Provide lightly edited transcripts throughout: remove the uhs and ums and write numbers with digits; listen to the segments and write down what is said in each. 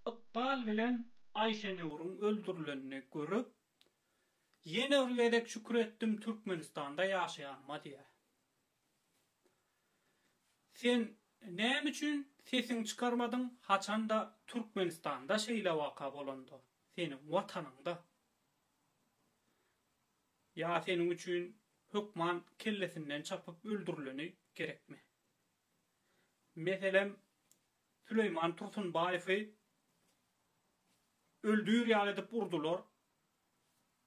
Iqbal bilen Ayşe Nur'un öldürülenini görüp yeni ürgedek şükür ettim Türkmenistan'da yaşayanma diye. Sen näme üçün sesin çıkarmadın? Haçan da Türkmenistan'da şeýle waka bolandy. Senin watanyňda. Ya senin üçün hükman kellesinden çapıp öldürüleni gerekmi? Meselem Süleyman Tursunbaýevy öldüür ýaly edip urdular.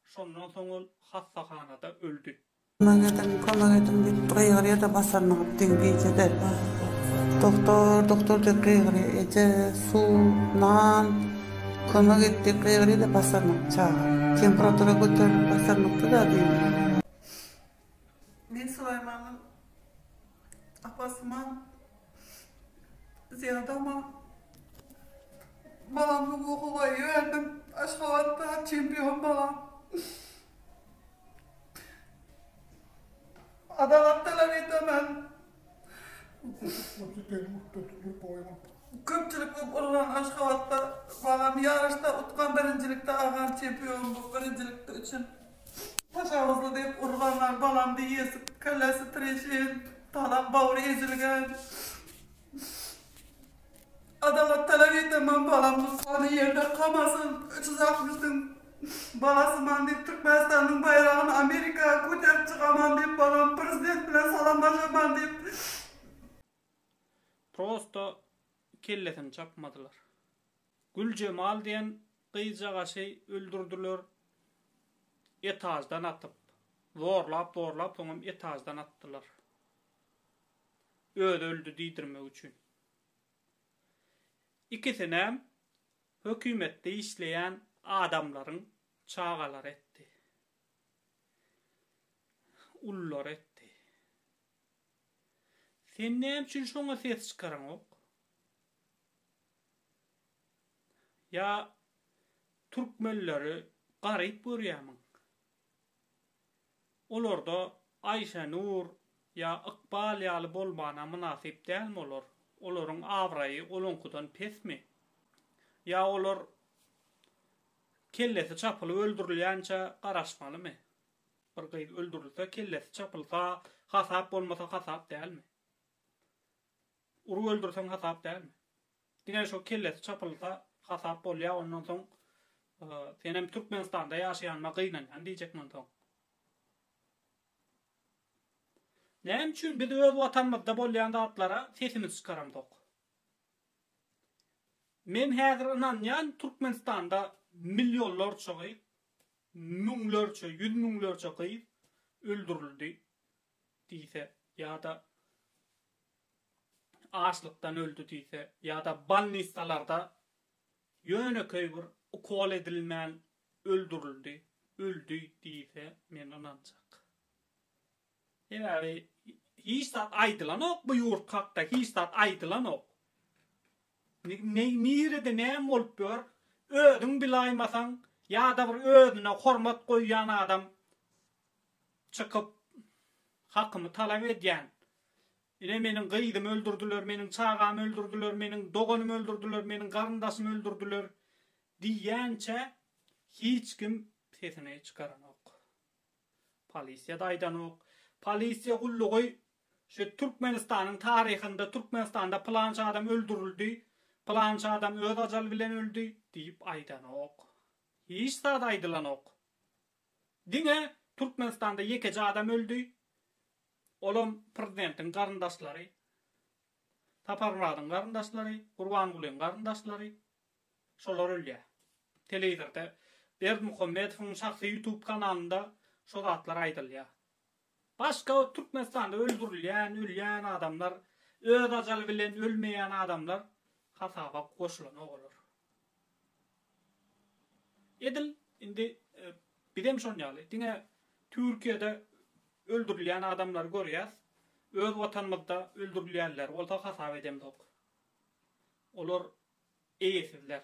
Şondan soň ol hastahanada öldü. Konak edin diýip gaýgyry da basarnyp diňgide. Doktor diýip gaýgyry eje, su, nan, konak etdi gaýgyry da basarnyp çağa. Temperatura göterilip basarnypdy da diýip. Men Süleyman'ın apasyman ziyadama balamı okuga ýördüm. Aşgabatda çempion balam. Adalatlar edemem. Köpçülük olan Aşgabatda balam yarışta utkan birincilikte ağan çempion bu birincilikte üçün. Taşavuzlu deyip urganlar balam diyesip kellesi treşin, talan bağrı ezilgen. Adalat talep edemem balamın kanı yerde kamasın. 360'ın balasıman deyip Türkmenistan'ın bayrağını Amerika köterip çıkaman deyip balam prezident bilen salamlaşaman deyip. Prosto kellesini çapmadılar. Gülcemal diyen kıycagaşy öldürdüler. Etajdan atıp, zorlap soňam etajdan attılar. Öldü diýdirmek üçin. İkisinem hökümetde işleýän adamlaryň çağalar etdi. Ullar etdi. Sen näme üçin şoňa ses çykaran ok? Ya türkmenleri garyp görýärmiň. Olarda Ayşe Nur ya Iqbal ýaly bolmana münasip dälmi olar? Olaryň awraýy olonkudan pesmi? Ya olar kellesi çapyly öldürilýänçe garaşmalymy? Bir gyz öldürilse kellesi çapylsa hasap bolmasa hasap dälmi? Uru öldürsen hasap dälmi? Diňe şo kellesi çapylsa hasap bolýar, ondan soň senem Türkmenistanda ýaşaýanma gynanýan diýjekmen soň. Näme üçin biz öz watanymyzda bolýan zatlara sesimiz çykaramdyk? Men häzir inanýan Türkmenistanda milyonlarça gyz, müňlerçe, yüz müňlerçe gyz öldürildi diýse, ýa-da açlykdan öldü diýse, ýa-da balnistalarda ýöneköý bir ukol edilmän öldürildi, öldü diýse men inanjak. Yani hiç tat aydılan ok bu yurt hakta hiç tat aydılan ok. Nirede näme bolup ber? Ödün bilaýmasaň ýa-da bir özüne hormat goýýan adam çykyp hakymy talap edýän. Ine meniň gyýdym öldürdüler, meniň çağamy öldürdüler, meniň doganym öldürdüler, meniň garyndaşymy öldürdüler diýýänçe hiç kim sesini çykaran ok. Polisiýa da aýdan ok. Polisiýa gullugy şu Türkmenistanyň taryhynda Türkmenistanda plança adam öldürildi, plança adam öz ajal bilen öldü diýip aýdan ok. Hiç da aýdylan ok. Diňe Türkmenistanda ýekeje adam öldü. Olam prezidentiň garyndaşlary, Taparlaryň garyndaşlary, Gurbangulyň garyndaşlary şolar ölýär. Telewizorda Berdimuhammedowyň şahsy YouTube kanalynda şo zatlar aýdylýar. Başka Türkmenistan'da ölýän adamlar, öz ajal bilen ölmeýän adamlar hasaba goşulan olur. Edil indi bidem şonýaly. Diňe Türkiýede öldürilýän adamlar görýäs. Öz watanymyzda öldürilýänler, olta hasap edemdik. Olar eýsizler.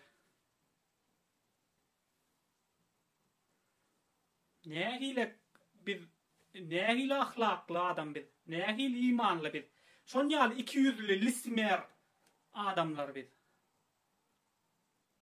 Nähile biz nähile ahlakly adam biz, nähile imanly biz. Şonýaly 200'lü lismer adamlar biz.